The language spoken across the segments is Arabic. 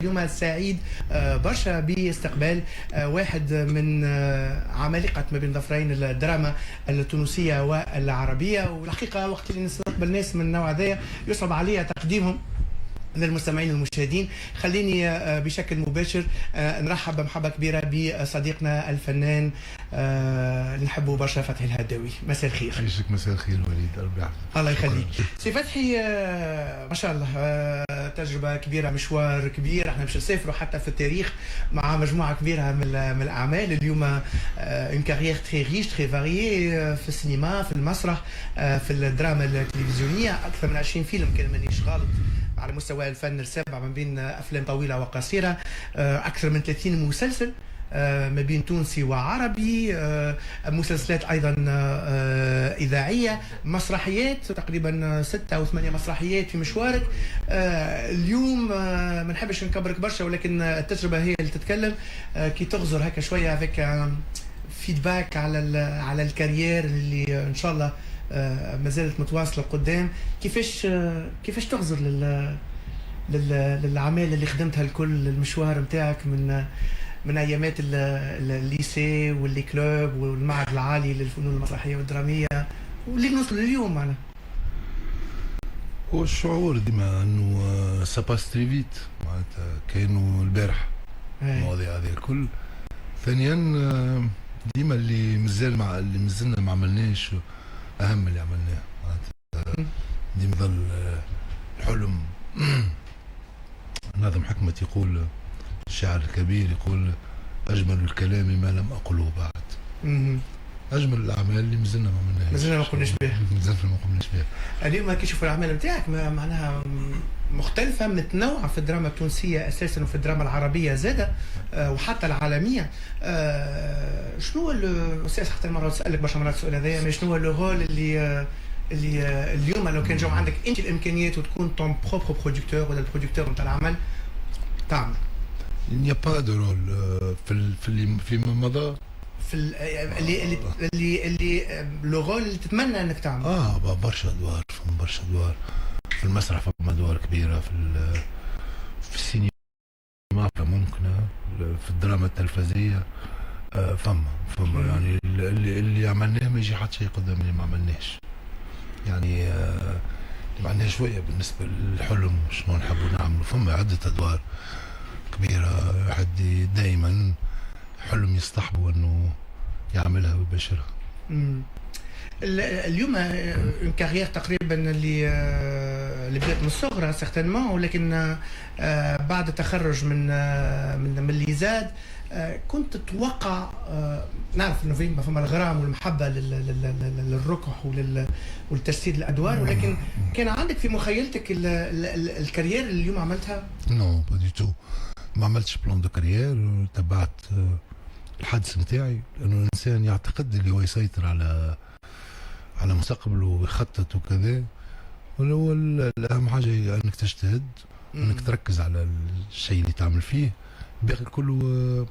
اليوم سعيد برشا باستقبال واحد من عمالقة ما بين ظفرين الدراما التونسية والعربية، والحقيقة وقت اللي نستقبل ناس من النوع هذايا يصعب عليا تقديمهم للمستمعين والمشاهدين. خليني بشكل مباشر نرحب بمحبة كبيرة بصديقنا الفنان نحبه برشا فتحي الهداوي. مساء الخير. عيشك. مساء الخير وليد، ربي يحفظك. الله يخليك سي فتحي. ما شاء الله تجربة كبيرة، مشوار كبير، احنا مش نسافروا حتى في التاريخ مع مجموعة كبيرة من الأعمال. اليوم اون كارير تري ريش تري فاريي في السينما، في المسرح، في الدراما التلفزيونية. أكثر من 20 فيلم كان مانيش غالط على مستوى الفن السابع، ما بين افلام طويله وقصيره، اكثر من 30 مسلسل ما بين تونسي وعربي، مسلسلات ايضا اذاعيه، مسرحيات تقريبا 6 أو 8 مسرحيات في مشوارك. اليوم ما نحبش نكبرك برشا، ولكن التجربه هي اللي تتكلم. كي تغزر هكا شويه افيك فيدباك على الكارير اللي ان شاء الله ما زالت متواصله قدام. كيفاش تغزر للاعمال اللي خدمتها الكل، المشوار نتاعك من ايامات الليسي واللي كلوب والمعهد العالي للفنون المسرحيه والدراميه واللي نوصلوا لليوم معنا؟ هو الشعور ديما انه ساباس تري فيت، معناتها كانوا البارح المواضيع هذه الكل. ثانيا ديما اللي مازلنا ما عملناش اهم اللي عملناه، معناتها ديما ظل الحلم. ناظم حكمت يقول، الشاعر الكبير يقول: اجمل الكلام ما لم اقله بعد. اجمل الاعمال اللي مازلنا ما قلناش بها. اليوم كي نشوفوا الاعمال نتاعك معناها مختلفه، متنوعه في الدراما التونسيه اساسا وفي الدراما العربيه زاده، وحتى العالميه. شنو هو حتى المره نسالك برشا مرات السؤال هذايا، شنو هو لو رول اللي اليوم لو كان جاو عندك انت الامكانيات وتكون طون بروبر برودكتور ولا البرودكتور نتاع العمل تعمل؟ Il n'y a pas de rôle فيما مضى. في اللي لو رول اللي تتمنى انك تعمل. برشا ادوار، برشا ادوار في المسرح، فما ادوار كبيره في السينما ممكن، في الدراما التلفزيونيه فما يعني اللي عملناه ما يجي حتى شيء قدام اللي ما عملناش. يعني اللي ما عندناش شويه بالنسبه للحلم شنو نحبوا نعملوا. فما عده ادوار كبيره، واحد دائما حلم يصطحبه انه يعملها ويبشرها. اليوم كارير تقريبا اللي بدات من الصغرى سيغتينمون، ولكن بعد التخرج من الليزاد كنت تتوقع، نعرف انه فما الغرام والمحبه للركح والتجسيد الادوار، ولكن كان عندك في مخيلتك الكارير اللي اليوم عملتها؟ نو با دي تو، ما عملتش بلان دو كارير. تبعت الحدث نتاعي، لانه الانسان يعتقد اللي هو يسيطر على مستقبله ويخطط وكذا. هو الاهم حاجه هي انك تجتهد، انك تركز على الشيء اللي تعمل فيه. باقي كله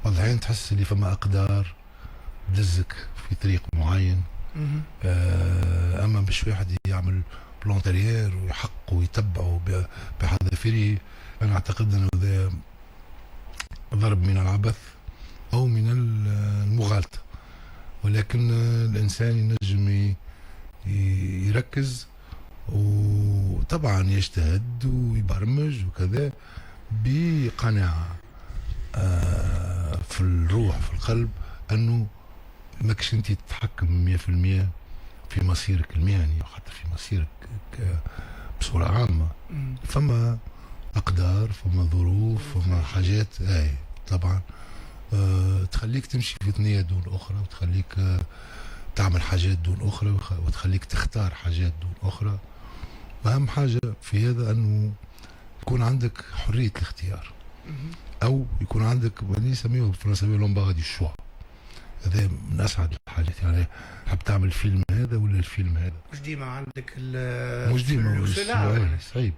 بعض الأحيان تحس اللي فما اقدار تدزك في طريق معين. اما باش واحد يعمل بلان كارير ويحقق ويتبعه بحذافيره، انا اعتقد انه هذا ضرب من العبث او من المغالطه. ولكن الانسان ينجم يركز وطبعا يجتهد ويبرمج وكذا بقناعه في الروح، في القلب، انه ماكش انت تتحكم 100% في مصيرك المهني وحتى في مصيرك بصوره عامه. فما اقدار، فما ظروف، فما حاجات طبعا تخليك تمشي في ثنية دون اخرى، وتخليك تعمل حاجات دون اخرى، وتخليك تختار حاجات دون اخرى. واهم حاجه في هذا انه يكون عندك حريه الاختيار، او يكون عندك اللي يسميه بالفرنساوي لومبارد دي شوا. هذا من اسعد الحاجات. يعني حاب تعمل فيلم هذا ولا الفيلم هذا، مش ديما عندك مش ديما صعيب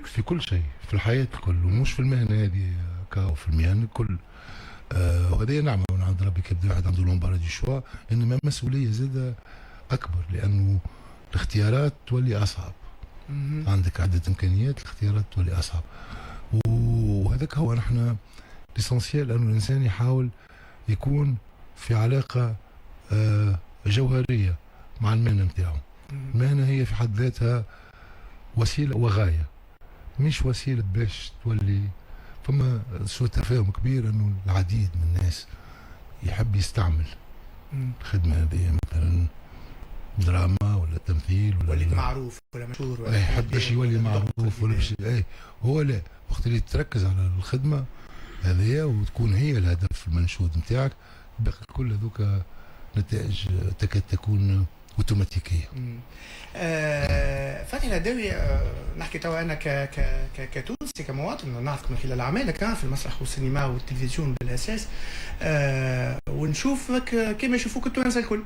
في كل شيء في الحياه الكل، ومش في المهنه هذه كاو، في المهن الكل. وهذه نعمه من عند ربي كيبدا واحد عنده لومبارد دي شوا، انما مسؤوليه زاده اكبر، لانه الاختيارات تولي اصعب. عندك عده امكانيات، الاختيارات تولي اصعب. وهذاك هو نحن ليسونسيال، انه الانسان يحاول يكون في علاقه جوهريه مع المهنه نتاعو. المهنه هي في حد ذاتها وسيله وغايه، مش وسيله باش تولي. فما سوء تفاهم كبير انه العديد من الناس يحب يستعمل الخدمه هذه، مثلا دراما ولا تمثيل ولا وليت معروف ولا مشهور ولا يحب باش يولي معروف ولا باش هو لا، وقت اللي تركز على الخدمه هذه وتكون هي الهدف المنشود نتاعك، باقي كل هذوك نتائج تكاد تكون اوتوماتيكيه. فتحي الهداوي، نحكي توا انا كتونسي كمواطن نعرفك من خلال اعمالك في المسرح والسينما والتلفزيون بالاساس، ونشوفك كما يشوفوك التوانسه الكل.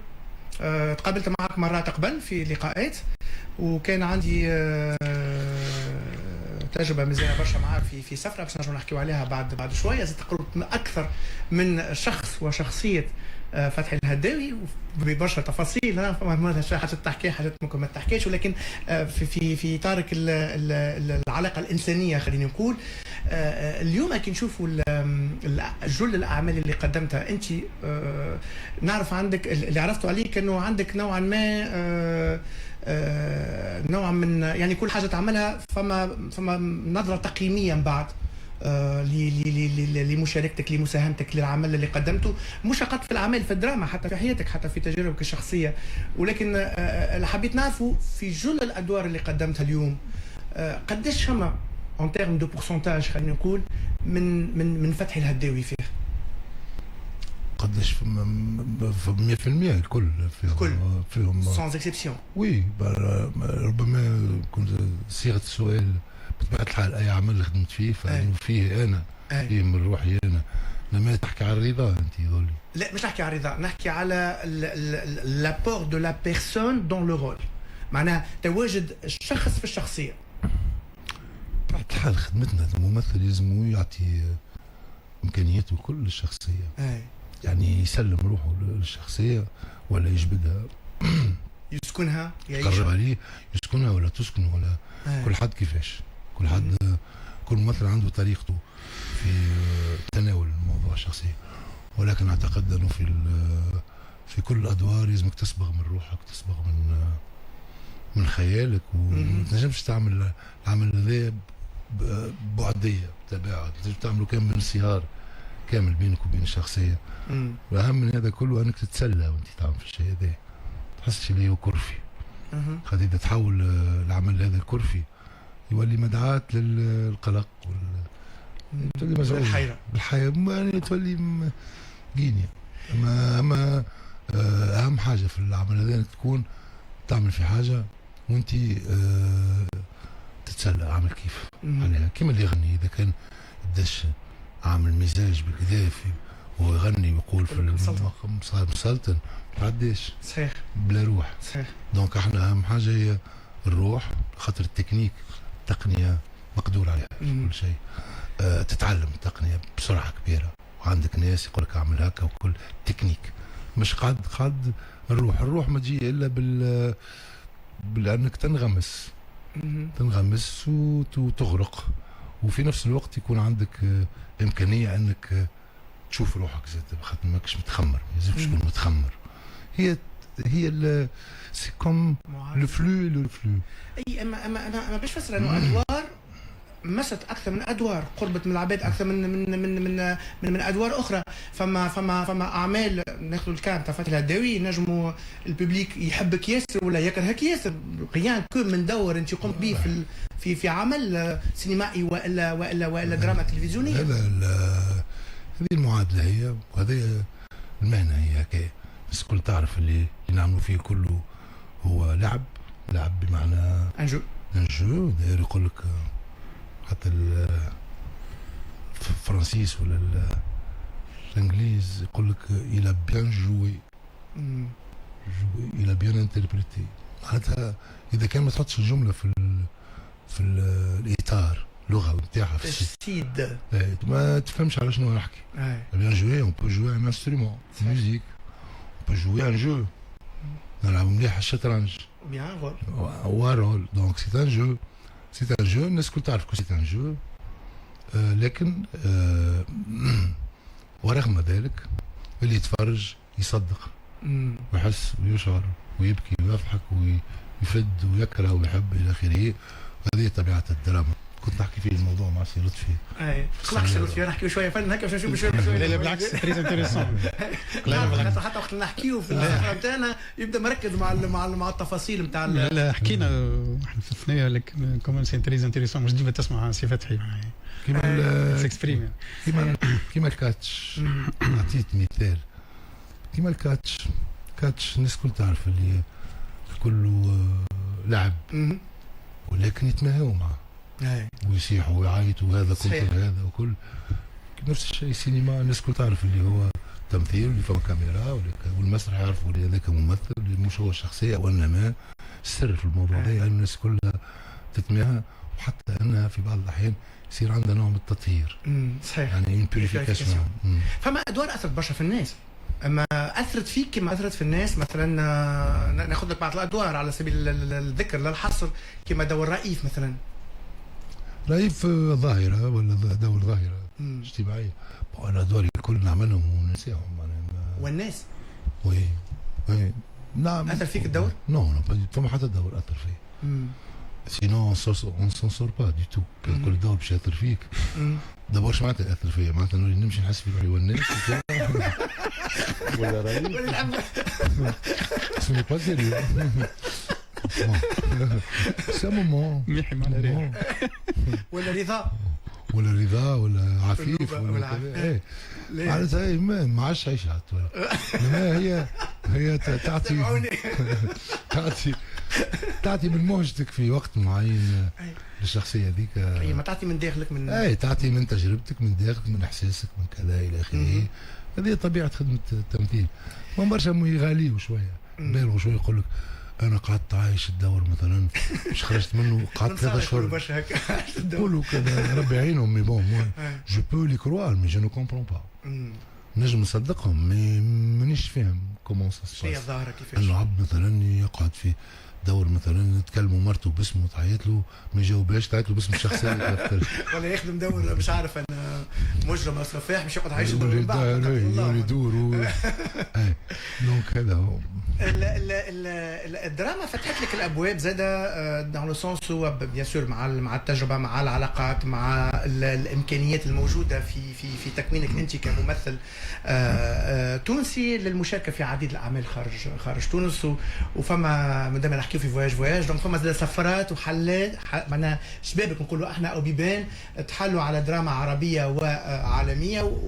تقابلت معك مرات قبل في لقاءات، وكان عندي تجربه مزيانه برشا معك في سفره باش نرجعوا نحكيو عليها بعد شويه. زدت قربت اكثر من شخص وشخصيه فتحي الهداوي ببرشا تفاصيل. هذا حاجات تحكي، حاجات ممكن ما تحكيش، ولكن في اطار العلاقه الانسانيه خلينا نقول. اليوم كي نشوفوا جل الاعمال اللي قدمتها انت، نعرف عندك اللي عرفته عليك انه عندك نوعا ما نوع من يعني كل حاجه تعملها فما نظره تقييميه من بعد لمشاركتك لمساهمتك للعمل اللي قدمته، مش فقط في الاعمال في الدراما، حتى في حياتك، حتى في تجاربك الشخصيه. ولكن اللي حبيت نعرفه في جل الادوار اللي قدمتها اليوم، قداش فما ان تيرم دو بورسونتاج خلينا نقول من فتحي الهداوي فيه؟ قداش 100% الكل فيهم سانز اكسبسيون. وي ربما كنت صيغه السؤال بطبيعه الحال اي عمل خدمت فيه فانه فيه انا فيه من روحي انا. لما تحكي على الرضا انت يظل لا، مش نحكي على الرضا، نحكي على لابور دو لا بيرسون دون لو رول، معناها تواجد الشخص في الشخصيه. بطبيعه الحال خدمتنا الممثل لازم يعطي امكانياته كل للشخصيه، يعني يسلم روحه للشخصيه ولا يجبدها يسكنها، يعيشها، يقرب عليه يسكنها ولا تسكنه ولا كل حد كيفاش، كل حد كل ممثل عنده طريقته في تناول الموضوع الشخصي. ولكن اعتقد انه في كل الادوار لازمك تصبغ من روحك، تصبغ من خيالك، وما تنجمش تعمل العمل هذا بعديه تباعد، تنجم تعمله كامل انصهار كامل بينك وبين الشخصيه. واهم من هذا كله انك تتسلى وانت تعمل في الشيء هذا، تحسش اللي هو كرفي. خاطر اذا تحول العمل هذا الكرفي يولي مدعاة للقلق تولي مزعوج بالحياه، يعني تولي جينيا. اما اهم حاجه في العمل هذا انك تكون تعمل في حاجه وانت تتسلى، عامل كيف عليها، كيما اللي يغني اذا كان يدش عامل مزاج بالكذا وهو يغني ويقول في مسلطن تعديش صحيح بلا روح. صحيح. دونك احنا اهم حاجه هي الروح، خاطر التكنيك التقنيه مقدور عليها كل شيء. تتعلم التقنيه بسرعه كبيره، وعندك ناس يقول لك اعمل هكا، وكل تكنيك مش قاعد الروح ما تجي الا بانك تنغمس وتغرق، وفي نفس الوقت يكون عندك امكانيه انك تشوف روحك زاد، خاطر ماكش متخمر، ما لازمش تكون متخمر. هي سي كوم لو فلو. اي اما باش نفسر انه ادوار مست اكثر من ادوار، قربت من العباد اكثر من ادوار اخرى. فما اعمال ناخذ الكام تاع فتحي الهداوي نجموا الببليك يحبك ياسر ولا يكرهك ياسر، قيان كل من دور انت قمت به في عمل سينمائي والا دراما تلفزيونيه. هذه المعادله هي، وهذه المهنه هي هكايا. بس كل تعرف اللي نعملوا فيه كله هو لعب بمعنى انجو داير يقول لك حتى الفرنسيس ولا الانجليز يقول لك il a bien joué il a bien interprété. معناتها اذا كان ما تحطش الجمله في الاطار اللغه نتاعها في السيد ما تفهمش على شنو نحكي. bien joué on peut jouer un instrument musique, on peut jouer un jeu. نلعب مليح الشطرنج bien rôle. Donc c'est un jeu الناس الكل تعرف كو سي ان جو. لكن ورغم ذلك اللي يتفرج يصدق ويحس ويشعر ويبكي ويضحك ويفد ويكره ويحب الى اخره. هذه طبيعه الدراما. كنت نحكي في الموضوع مع سي لطفي. اي خلاص سي لطفي نحكي شويه فن هكا باش نشوف شويه. لا بالعكس تري انتريسون. حتى وقت نحكيو في السفره نتاعنا يبدا مركز مع التفاصيل نتاع. لا حكينا احنا في الثنيه لكن كمان سي تري انتريسون مش ديما تسمع سي فتحي كيما سيكسبريم كيما الكاتش. عطيت مثال كيما الكاتش. الناس الكل تعرف اللي كله لعب ولكن يتماهوا معه ويصيحوا ويعيطوا وهذا كل هذا وكل. نفس الشيء السينما الناس الكل تعرف اللي هو تمثيل اللي فما كاميرا والمسرح يعرفوا اللي هذاك ممثل اللي مش هو الشخصيه وانما السر في الموضوع ده يعني الناس كلها تتماهى وحتى انها في بعض الاحيان يصير عندها نوع من التطهير. صحيح يعني ان بيوريفيكاسيون. فما ادوار اثرت برشا في الناس. اما اثرت فيك كما اثرت في الناس مثلا ناخذ لك بعض الادوار على سبيل الذكر للحصر كما دور رئيف مثلا. رئيف ظاهره ولا دور ظاهره اجتماعيه. الادوار الكل نعملهم وننساهم والناس. وي نعم. اثر فيك الدور؟ نو فما حتى دور اثر فيه. سينو اون سون سور با دي تو. كل دور باش ياثر فيك. دابا واش معناتها ياثر فيا؟ معناتها نولي نمشي نحس في روحي والناس ولا رأيي سوني با سيريو. سي مومون ميحي معنا ريح ولا رضا ولا عفيف ولا كذا. معناتها ما عادش عيشها. هي تعطي من موجتك في وقت معين للشخصيه هذيك. اي ما تعطي من داخلك من تعطي من تجربتك من داخلك من احساسك من كذا الى اخره. هذه طبيعه خدمه التمثيل. ما برشا يغاليوا شويه بالغوا شويه يقول لك انا قعدت عايش الدور مثلا مش خرجت منه قعدت 3 شهور يقولوا كذا ربي يعينهم. مي بون جو بو لي كروار مي جو نو كومبرون با. نجم نصدقهم مي مانيش فاهم كومون سا سباس. شيء ظاهره كيفاش انه عبد مثلا يقعد في دور مثلا تكلموا مرته باسمه تعيط له ما يجاوبهاش تعيط له باسم الشخصيه ولا يخدم دور مش عارف انا مجرم سفاح مش يقعد عايش الدور يدور دونك هذا هو. الدراما فتحت لك الابواب زاده دون لو سونس هو بيان سور مع التجربه مع العلاقات مع الامكانيات الموجوده في تكوينك انت كممثل تونسي للمشاركه في عديد الاعمال خارج تونس. وفما مادام نحكيو في فواياج دونك فما زاد سفرات وحلات معناها شبابك نقولوا احنا او بيبان تحلوا على دراما عربيه وعالميه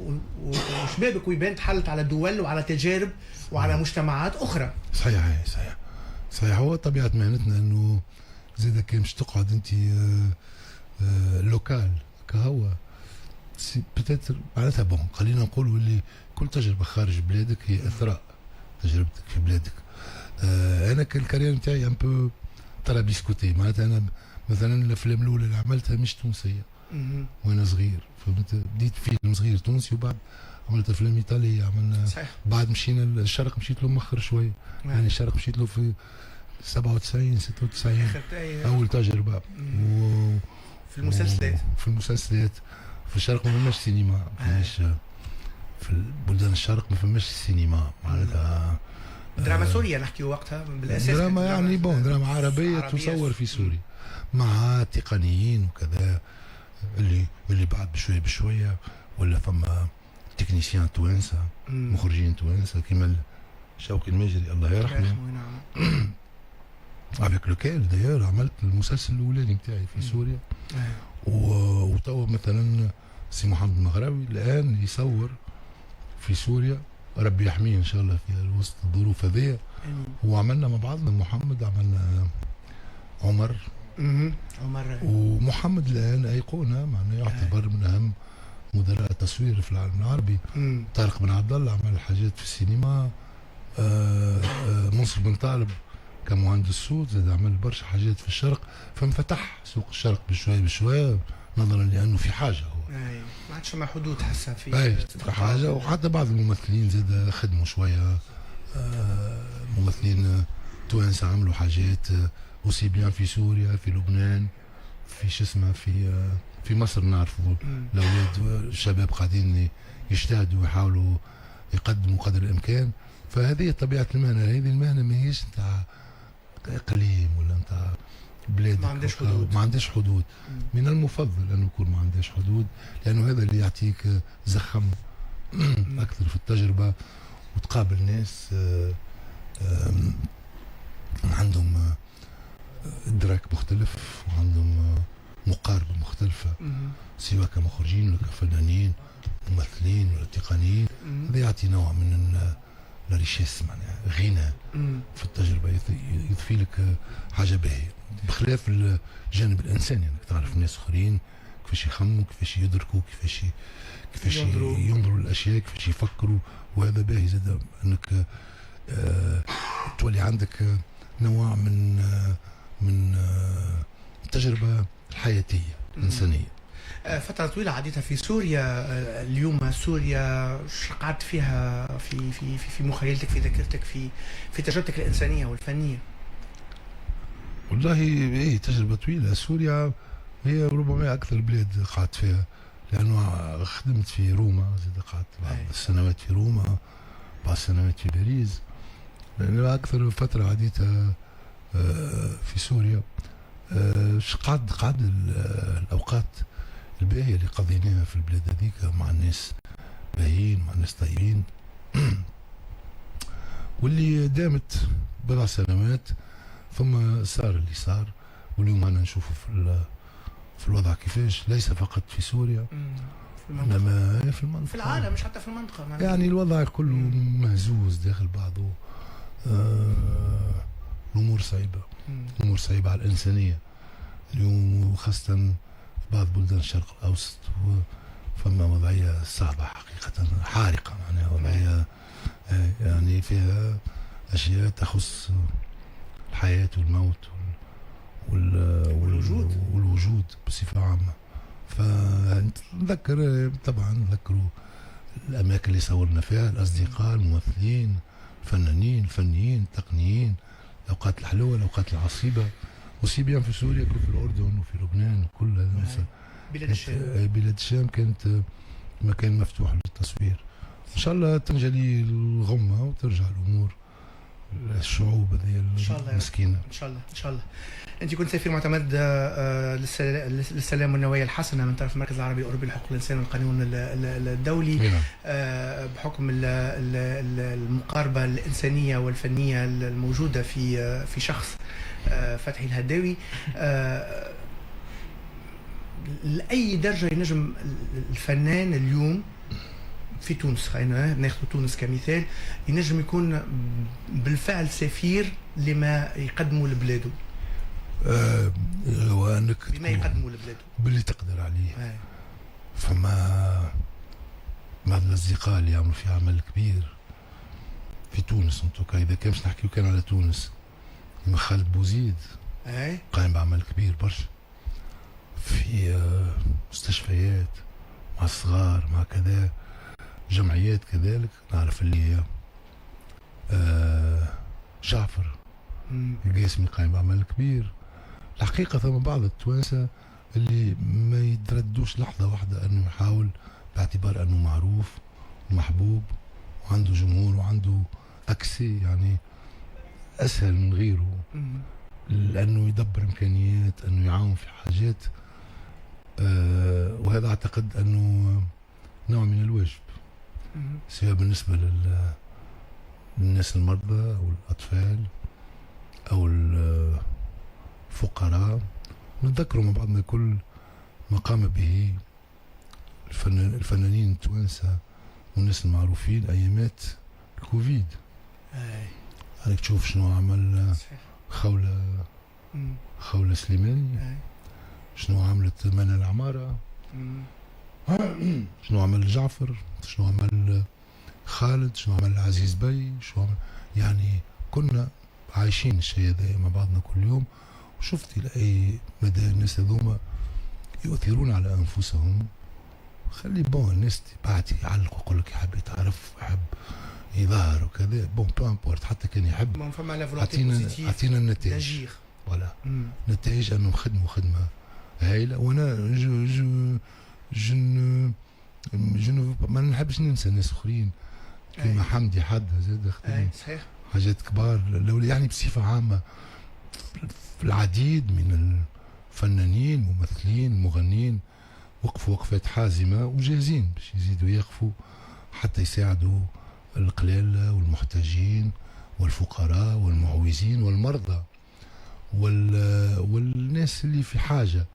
وشبابك ويبان تحلت على دول وعلى تجارب وعلى مجتمعات اخرى. صحيح هو طبيعه مهنتنا انه زيد كان مش تقعد انت لوكال كهو بتاتر معناتها بون خلينا نقولوا اللي كل تجربه خارج بلادك هي اثراء تجربتك في بلادك. انا الكارير نتاعي ان بو ترى بيسكوتي معناتها انا مثلا الافلام الاولى اللي عملتها مش تونسيه وانا صغير فهمت. بديت فيلم صغير تونسي وبعد عملت افلام ايطاليه عملنا صحيح. بعد مشينا الشرق مشيت له مؤخر شويه يعني الشرق مشيت له في 97 96 اول تجربه في المسلسلات في الشرق ما فماش سينما في البلدان الشرق ما فماش سينما معناتها دراما سوريا نحكيو وقتها بالاساس دراما يعني بون دراما عربيه تصور في سوريا مع تقنيين وكذا اللي بعد بشويه ولا فما تكنيسيان توانسه مخرجين توانسه كيما شوقي المجري الله يرحمه افيك لوكيل دايور عملت المسلسل الاولاني بتاعي في سوريا. وتوا مثلا سي محمد المغراوي الان يصور في سوريا ربي يحميه ان شاء الله في وسط الظروف هذه. وعملنا مع بعضنا محمد عملنا عمر ومحمد الان ايقونه معناه يعتبر من اهم مدراء التصوير في العالم العربي. طارق بن عبد الله عمل حاجات في السينما. منصف بن طالب كمهندس صوت زاد عمل برشا حاجات في الشرق فانفتح سوق الشرق بشويه نظرا لانه في حاجه هو ما عادش مع حدود حسا في حاجه. وحتى بعض الممثلين زاد خدموا شويه ممثلين توانسه عملوا حاجات اوسي بيان في سوريا في لبنان في شو اسمه في مصر نعرفوا الاولاد الشباب قاعدين يجتهدوا ويحاولوا يقدموا قدر الامكان. فهذه طبيعه المهنه. هذه المهنه ماهيش نتاع اقليم ولا نتاع بلاد، ما عندهاش حدود. من المفضل انه يكون ما عندهاش حدود، لانه هذا اللي يعطيك زخم اكثر في التجربه، وتقابل ناس عندهم ادراك مختلف وعندهم مقاربه مختلفه، سواء كمخرجين ولا كفنانين ممثلين ولا تقنيين. هذا يعطي نوع من الريشيس، معناها غنى في التجربه، يضفي لك حاجه باهيه، بخلاف الجانب الانساني، انك تعرف ناس اخرين كيفاش يخموا، كيفاش يدركوا، كيفاش ينظروا للاشياء، كيفاش يفكروا. وهذا باهي زاد انك تولي عندك نوع من التجربه الحياتيه الانسانيه. فترة طويلة عديتها في سوريا. اليوم سوريا قعدت فيها في مخيلتك، في ذاكرتك، في تجربتك الإنسانية والفنية؟ والله هي تجربة طويلة. سوريا هي ربما أكثر البلاد قعدت فيها، لأنه خدمت في روما، زاد قعدت بعض السنوات في روما، بعض السنوات في باريس، لأن أكثر فترة عديتها في سوريا. قعد الأوقات الباهية اللي قضيناها في البلاد هذيك مع الناس باهيين، مع الناس طيبين واللي دامت بضع سنوات. ثم صار اللي صار، واليوم أنا نشوفه في الوضع كيفاش، ليس فقط في سوريا إنما في المنطقة، في العالم، مش حتى في المنطقة. يعني الوضع كله مهزوز داخل بعضه. الأمور صعيبة، أمور صعيبة على الإنسانية اليوم، وخاصة في بعض بلدان الشرق الأوسط. فما وضعية صعبة حقيقة، حارقة، معناها وضعية يعني فيها أشياء تخص الحياة والموت والوجود بصفة عامة. فنذكر طبعا، نذكروا الأماكن اللي صورنا فيها، الأصدقاء، الممثلين، الفنانين، الفنيين، التقنيين، الأوقات الحلوة، الأوقات العصيبة، وسي بيان في سوريا وفي الأردن وفي لبنان وكل بلاد الشام. بلاد الشام كانت مكان مفتوح للتصوير. إن شاء الله تنجلي الغمة وترجع الأمور الشعوب هذه المسكينة. إن شاء الله إن شاء الله. أنت كنت سفير معتمد للسلام والنوايا الحسنة من طرف المركز العربي الأوروبي لحقوق الإنسان والقانون الدولي، بحكم المقاربة الإنسانية والفنية الموجودة في شخص فتحي الهداوي. لأي درجة ينجم الفنان اليوم في تونس، خلينا ناخذ تونس كمثال، ينجم يكون بالفعل سفير لما يقدمه لبلاده؟ وانك بما يقدمه لبلاده باللي تقدر عليه. فما بعض الاصدقاء اللي يعملوا في عمل كبير في تونس، انتو اذا كان باش نحكيو كان على تونس، كيما خالد بوزيد قايم بعمل كبير برشا في مستشفيات مع الصغار، مع كذا جمعيات كذلك. نعرف اللي هي جعفر القاسمي قايم بعمل كبير. الحقيقة ثم بعض التوانسة اللي ما يتردوش لحظة واحدة أنه يحاول، باعتبار أنه معروف ومحبوب وعنده جمهور وعنده أكسي، يعني أسهل من غيره، لأنه يدبر إمكانيات، أنه يعاون في حاجات. وهذا أعتقد أنه نوع من الواجب، سواء بالنسبة للناس المرضى أو الأطفال أو الفقراء. نتذكروا مع بعضنا كل ما قام به الفنانين التوانسة والناس المعروفين أيامات الكوفيد. هذيك تشوف شنو عمل خولة سليماني، شنو عملت منى العمارة، شنو عمل جعفر، شنو عمل خالد، شنو عمل عزيز بي، شنو عمل. يعني كنا عايشين الشيء هذا مع بعضنا كل يوم. وشفت إلى أي مدى الناس هذوما يؤثرون على أنفسهم. خلي بون الناس بعد يعلق ويقول لك يحب يتعرف، يحب يظهر وكذا، بون بو امبورت، حتى كان يحب عطينا النتائج. ولا نتائج أنهم خدموا خدمة هايله. وانا ما نحبش ننسى ناس اخرين كيما حمدي حدا زاد خدم صحيح حاجات كبار، لو يعني بصفه عامه في العديد من الفنانين ممثلين مغنين وقفوا وقفات حازمه وجاهزين باش يزيدوا يقفوا حتى يساعدوا القلالة والمحتاجين والفقراء والمعوزين والمرضى والناس اللي في حاجة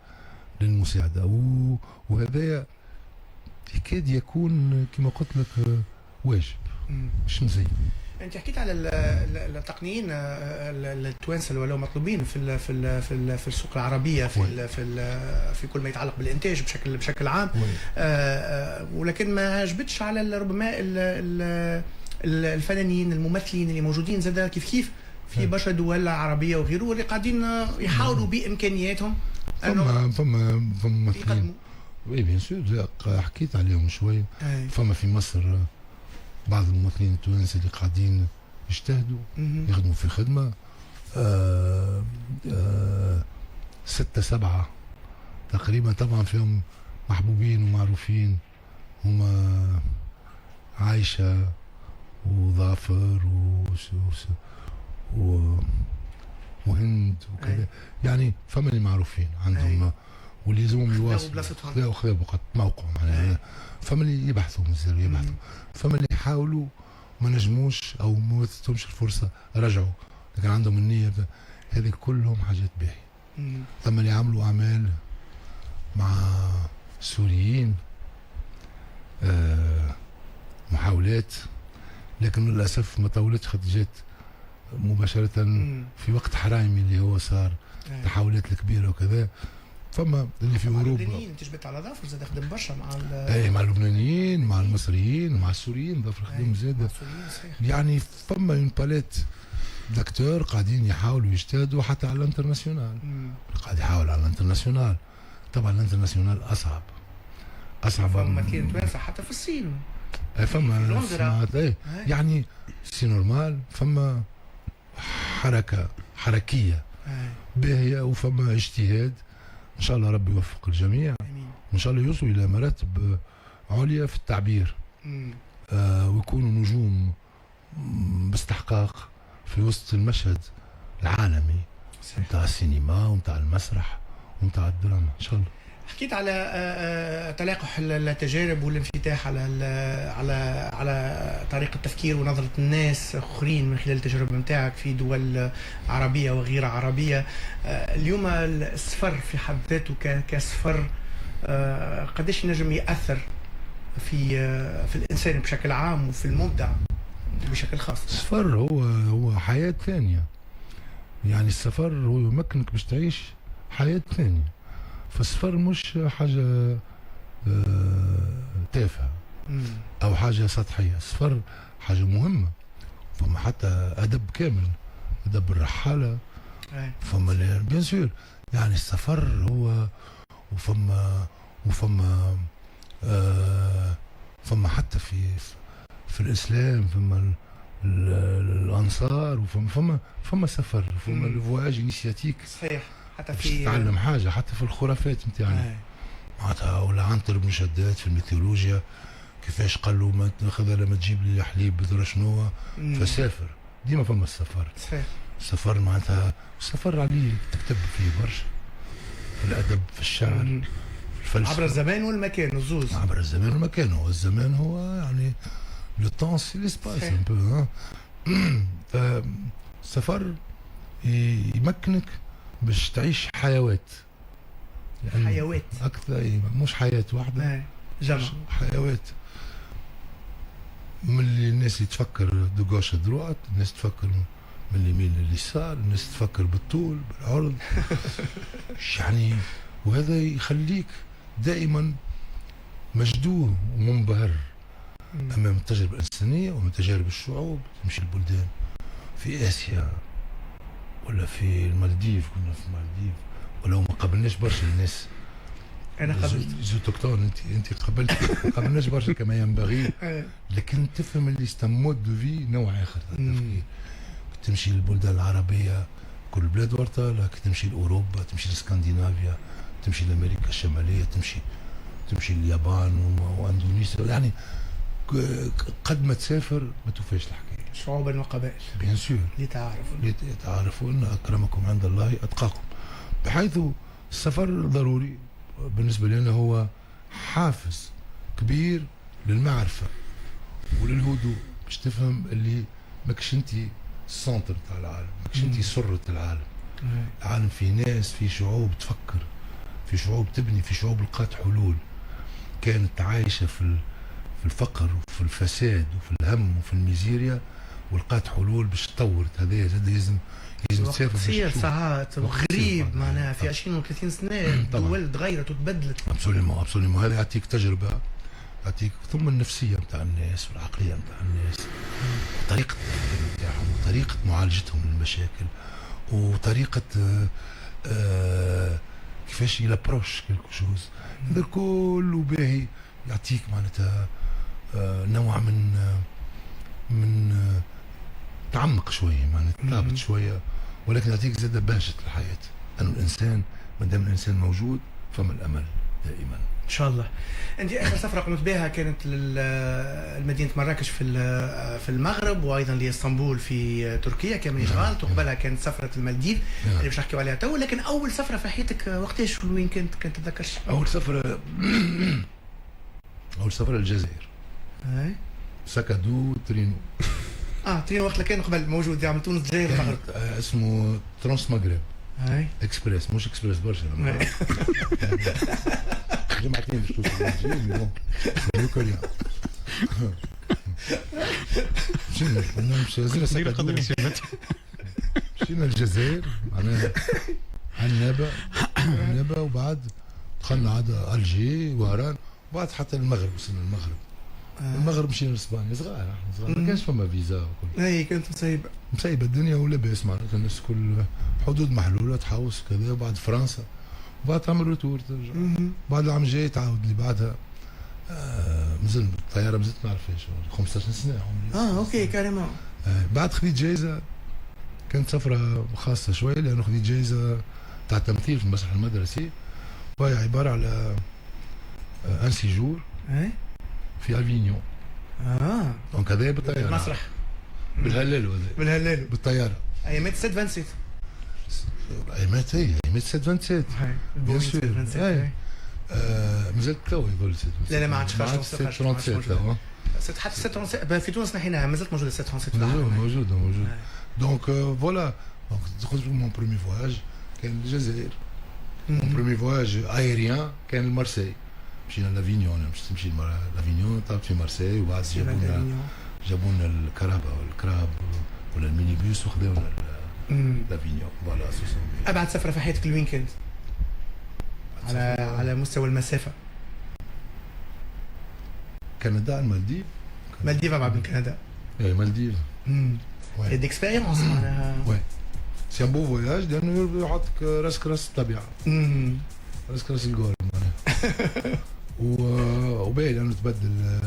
للمساعدة. وهذا يكاد يكون كما قلت لك واجب مش نزيد. انت حكيت على التقنيين التوانسه اللي ولاو مطلوبين في السوق العربيه في كل ما يتعلق بالانتاج بشكل عام، ولكن ما عجبتش على ربما الفنانين الممثلين اللي موجودين زاد كيف في برشا دول عربيه وغيره اللي قاعدين يحاولوا بامكانياتهم فما ممثلين وي بيان سور حكيت عليهم شويه. فما في مصر بعض الممثلين التوانسه اللي قاعدين يجتهدوا يخدموا في خدمه 6 7 تقريبا. طبعا فيهم محبوبين ومعروفين هما عايشه وظافر وهند وكذا، يعني فما اللي معروفين عندهم واللي يلزمهم يواصلوا خذوا وقت موقعهم معناها. فما اللي يبحثوا مازالوا يبحثوا، فما اللي يحاولوا ما نجموش او ما وثتهمش الفرصه رجعوا، لكن عندهم النيه. هذه كلهم حاجات باهيه. ثم اللي عملوا اعمال مع السوريين محاولات، لكن للاسف ما طولتش خاطر جات مباشره في وقت حرايمي اللي هو صار التحولات الكبيره وكذا. فما اللي في اوروبا اللبنانيين تجبت على ظافر زاد خدم برشا مع مع اللبنانيين مع المصريين مع السوريين. ظافر خدم زاد يعني. فما اون باليت دكتور قاعدين يحاولوا يجتهدوا حتى على الانترناسيونال. قاعد يحاول على الانترناسيونال. طبعا الانترناسيونال اصعب فما كاين توانسه حتى في الصين. فما يعني سي نورمال. فما حركيه باهيه وفما اجتهاد. ان شاء الله ربي يوفق الجميع وان شاء الله يوصلوا الى مراتب عليا في التعبير ويكونوا نجوم باستحقاق في وسط المشهد العالمي نتاع السينما ونتاع المسرح ونتاع الدراما ان شاء الله. حكيت على تلاقح التجارب والانفتاح على طريقة التفكير ونظرة الناس آخرين من خلال التجربة نتاعك في دول عربية وغير عربية. اليوم السفر في حد ذاته كسفر قديش ينجم يأثر في الإنسان بشكل عام وفي المبدع بشكل خاص؟ السفر هو حياة ثانية. يعني السفر هو يمكنك باش تعيش حياة ثانية. فالسفر مش حاجة تافهة أو حاجة سطحية. السفر حاجة مهمة. فما حتى أدب كامل، أدب الرحالة. فما بيان سور يعني السفر هو وفما فما حتى في الإسلام فما الأنصار فما سفر فما الفواج إنيشياتيك. صحيح. حتى في تتعلم حاجه حتى في الخرافات نتاعنا معناتها. ولا عنتر بن شداد في الميثولوجيا كيفاش قال له ما تاخذ لما تجيب لي حليب بدرا شنو فسافر. ديما فما السفر. صحيح. السفر معناتها السفر عليه تكتب فيه برشا في الادب في الشعر في الفلسفه عبر الزمان والمكان الزوز. عبر الزمان والمكان. هو الزمان هو يعني لو طون سي ليسباس ان بو. فالسفر يمكنك باش تعيش حيوات. يعني حيوات اكثر مش حياه واحده جمع حيوات. من اللي الناس تفكر دو غوش دروات، الناس تفكر من اليمين لليسار، الناس تفكر بالطول بالعرض. يعني وهذا يخليك دائما مجدوب ومنبهر امام التجربه الانسانيه ومن تجارب الشعوب. تمشي البلدان في اسيا ولا في المالديف، كنا في المالديف ولو ما قابلناش برشا الناس. انا قابلت زوتوكتون. انت قابلناش برشا كما ينبغي، لكن تفهم اللي استمود دو في نوع اخر التفكير. تمشي للبلدان العربيه كل بلاد ورطه، لكن تمشي لاوروبا، تمشي لاسكندنافيا، تمشي لامريكا الشماليه، تمشي اليابان واندونيسيا، يعني قد ما تسافر ما توفاش الحكايه. شعوبا وقبائل بيان سور لتعارفوا ان اكرمكم عند الله اتقاكم، بحيث السفر ضروري بالنسبه لنا، هو حافز كبير للمعرفه وللهدوء، باش تفهم اللي ماكش انت السنتر تاع العالم، ماكش انت سرة العالم. العالم فيه ناس، فيه شعوب تفكر، في شعوب تبني، في شعوب لقات حلول كانت عايشه في الفقر وفي الفساد وفي الهم وفي الميزيريا، ولقات حلول باش تطورت. هذا زاد لازم تسافر تصير ساعات غريب معناها في 20 و 30 سنه الدول تغيرت وتبدلت. ابسوليومون هذا يعطيك تجربه، يعطيك ثم النفسيه نتاع الناس والعقليه نتاع الناس، طريقه التفكير نتاعهم وطريقه معالجتهم للمشاكل وطريقه كيفاش يلابروش كيلكو شوز. هذا كله باهي يعطيك معناتها نوع من تعمق شويه، معناتها تهبط شويه، ولكن يعطيك زاد بهجه الحياه، انه الانسان ما دام الانسان موجود فما الامل دائما. ان شاء الله. انت اخر سفره قمت بها كانت لمدينه مراكش في المغرب، وايضا لاسطنبول في تركيا كما غلط، وقبلها كانت سفره المالديف اللي باش نحكيو عليها تو. لكن اول سفره في حياتك وقتاش وين كانت تتذكرش؟ اول سفره الجزائر. سكادو ترينو. ترينو وقت كان قبل موجود يعمل تونس الجزائر المغرب. اسمه ترانس مغرب. اكسبريس، مش اكسبريس برشا. جمعتين باش توصل للجزائر، مي كوريا. مشينا الجزائر معناها عنابه، وبعد دخلنا عاد الجي وهران، وبعد حتى المغرب. وصلنا المغرب مشينا لاسبانيا صغار ما كانش فما فيزا وكل. اي كانت مسيبه الدنيا ولاباس معناتها الناس كل حدود محلوله تحوس كذا، وبعد فرنسا، وبعد تعمل روتور ترجع. بعد العام الجاي تعاود اللي بعدها. مازلنا بالطياره مازلت ما نعرفهاش 15 سنه عمري. اوكي كاريمون. بعد خذيت جائزه، كانت سفره خاصه شويه لانه خذيت جائزه تاع تمثيل في المسرح المدرسي، وهي عباره على ان سيجور في افينيون. دونك هذا بالطياره المسرح بالهلال بالطياره ايامات 727 ايامات 727 بيان سور. مازالت تو يظل 727. لا ما عادش 737 حتى 737 في تونس نحيناها مازالت موجوده 737 موجود. دونك فوالا دونك مون برومي فواج كان الجزائر. مون برومي فواج ايريان كان لمارسي، مشينا لافينيون، باش تمشي لافينيون طلعت في مارسي، وبعد جابونا الكراب ولا الميني بيوس وخذونا لافينيون. فوالا ابعد سفره في حياتك لوين كانت؟ على مستوى المسافه. كندا، المالديف. مالديف ابعد من كندا. مالديف. سي ديكسبيريونس معناها. سي ان بو فواياج لانه يحطك راسك راس الطبيعه. راسك راس الجول معناها. وباهي لانه تبدل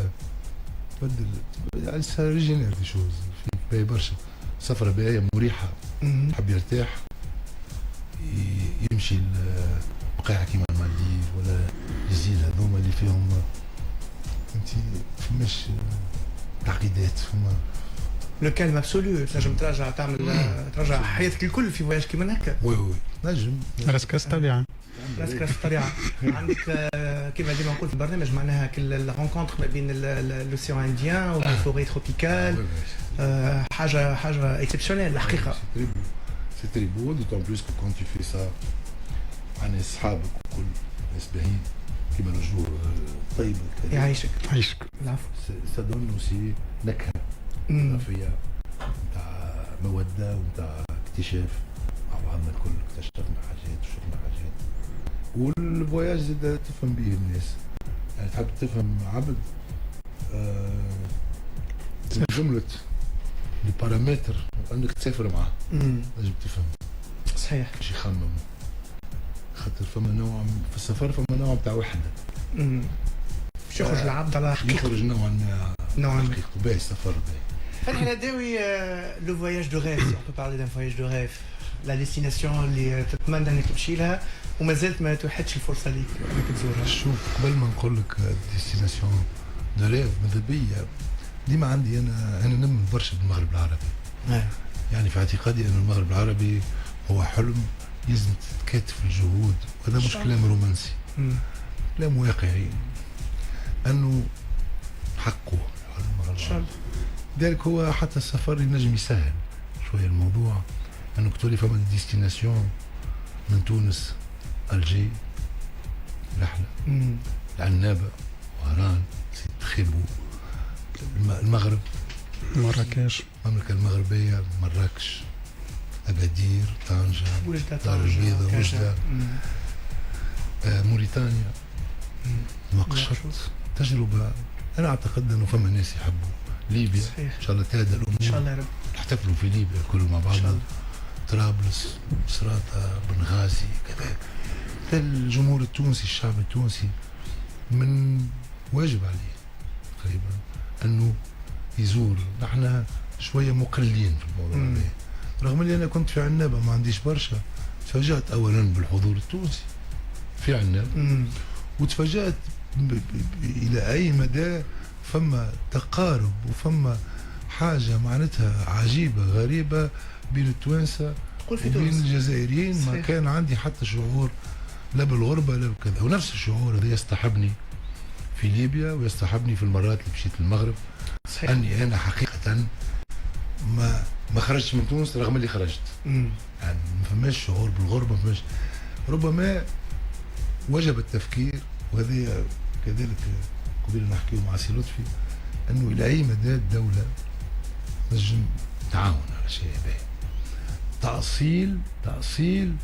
يعني ريجينير دي شوز فيك، باهي برشا. سفره باهيه مريحه، حب يرتاح يمشي الوقائع كيما المالديف ولا الجزيره هذوما اللي فيهم انت فماش تعقيدات، فما لو كالم ابسولو. تنجم ترجع حياتك الكل في فواياج كيما هكا. وي نجم راسك راس الطبيعه. راسك راس الطبيعه. عندك كيما ديما نقول في البرنامج معناها كل رونكونتر ما بين لوسيان انديان والفوري تروبيكال، حاجه اكسبسيونيل الحقيقه. سي تري بو دوتون بلوس كو كون تو في سا مع ناس صحابك وكل ناس باهيين كيما الجو طيب يعيشك. العفو. سا دون اوسي نكهه فيها نتاع موده ونتاع اكتشاف مع بعضنا الكل. اكتشفنا حاجات وشفنا حاجات، والفواياج زاد تفهم به الناس. يعني تحب تفهم عبد جملة البارامتر انك تسافر معاه لازم تفهم. صحيح. باش يخمم، خاطر فما نوع في السفر، فما نوع تاع وحده. باش يخرج العبد على حقيقته. يخرج نوعا ما حقيقته. باهي السفر باهي. فتحي الهداوي لو فواياج دو ريف، on peut parler d'un voyage de rêve. لا ديستيناسيون اللي تتمنى انك تمشي لها وما زلت ما توحدش الفرصه ليك انك تزورها. شوف قبل ما نقول لك ديستيناسيون دو ريف ماذا بيا ديما عندي انا نؤمن برشا بالمغرب العربي. يعني في اعتقادي ان المغرب العربي هو حلم يلزم تتكاتف الجهود، وهذا مش كلام رومانسي، كلام واقعي انه حقه ان شاء الله. لذلك هو حتى السفر ينجم يسهل شويه الموضوع، انك تولي فما ديستيناسيون من تونس الجي رحله العنابه وهران سيد المغرب مراكش المملكه المغربيه مراكش اكادير طنجه دار البيضاء وجده موريتانيا نواكشوط. تجربه انا اعتقد انه فما ناس يحبوا ليبيا صحيح. ان شاء الله تهدى الامور ان شاء الله يا رب نحتفلوا في ليبيا الكل مع بعضنا، طرابلس مصراتة بنغازي كذا. الجمهور التونسي الشعب التونسي من واجب عليه تقريبا انه يزور. نحن شويه مقلين في الموضوع هذا، رغم اني انا كنت في عنابه ما عنديش برشا. تفاجأت اولا بالحضور التونسي في عنابه، وتفاجأت الى اي مدى فما تقارب وفما حاجه معناتها عجيبه غريبه بين التوانسه وبين الجزائريين. ما كان عندي حتى شعور لا بالغربه لا بكذا، ونفس الشعور هذا يصطحبني في ليبيا ويصطحبني في المرات اللي مشيت للمغرب. صحيح. اني انا حقيقه ما خرجتش من تونس رغم اللي خرجت. يعني ما فماش شعور بالغربه، ما فماش. ربما وجب التفكير، وهذه كذلك قبل نحكيه مع سي لطفي، انه الى اي مدى الدوله نجم تعاون على شيء باهي. تأصيل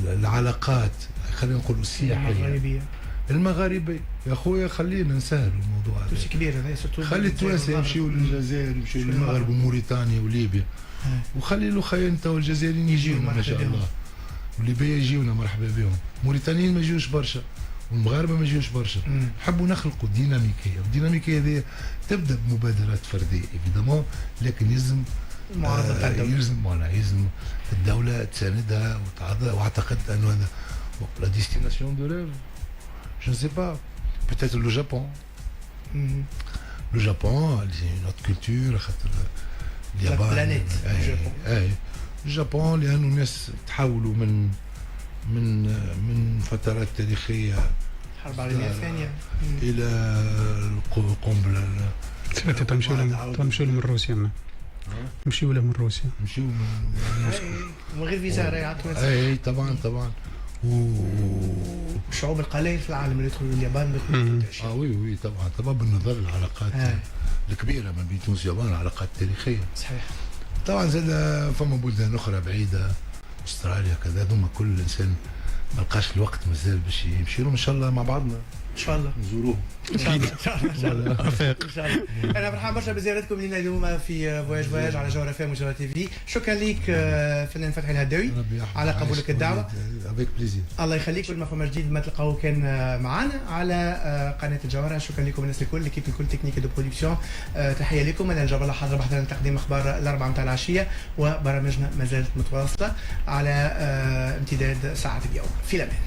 العلاقات، خلينا نقول السياحيه المغاربيه. يا خويا خلينا نسهل الموضوع هذا. كبير هذا، خلي التوانسه يمشيوا للجزائر، يمشيوا للمغرب وموريتانيا وليبيا، وخلي الاخويا انت والجزائريين يجيونا ما شاء الله، والليبيا يجيونا مرحبا بهم، موريتانيين ما يجيوش برشا، والمغاربه ما يجيوش برشا. نحبوا نخلقوا ديناميكيه، والديناميكيه هذه تبدا بمبادرات فرديه ايفيدامون، لكن يلزم يلزم الدوله تساندها وتعضها. واعتقد انه هذا لا ديستيناسيون دو ريف. Je ne sais pas. Peut-être le Japon. Le Japon, c'est une autre culture. اليابان. La planète. اليابان. اليابان لأنه الناس تحولوا من فترات تاريخية. الحرب العالمية الثانية. إلى القنبلة. تمشوا من روسيا. تمشيوا له من روسيا. تمشيوا من غير فيزا راهي عطوا. اي طبعا. الشعوب القليل في العالم اللي يدخلوا اليابان وي طبعا بالنظر للعلاقات الكبيره ما بين تونس واليابان، علاقات تاريخيه صحيح. طبعا زاد فما بلدان اخرى بعيده، استراليا كذا، ثم كل انسان ما لقاش الوقت مازال باش يمشي لهم. ان شاء الله مع بعضنا ان شاء الله نزوروهم ان شاء الله. ان شاء الله. انا فرحان برشا بزيارتكم لنا اليوم في فواياج على جوهر FM وجوهر TV. شكرا ليك فنان فتحي الهداوي على قبولك الدعوه. افيك بليزير. الله يخليك. والما فما جديد ما تلقاوه كان معنا على قناه الجوهره. شكرا لكم الناس الكل، ليكيب الكل تكنيك دو برودكسيون. تحيه لكم. انا نجاب الله حاضر بحضر تقديم اخبار الاربعه نتاع العشيه، وبرامجنا ما زالت متواصله على امتداد ساعه اليوم. في الامان.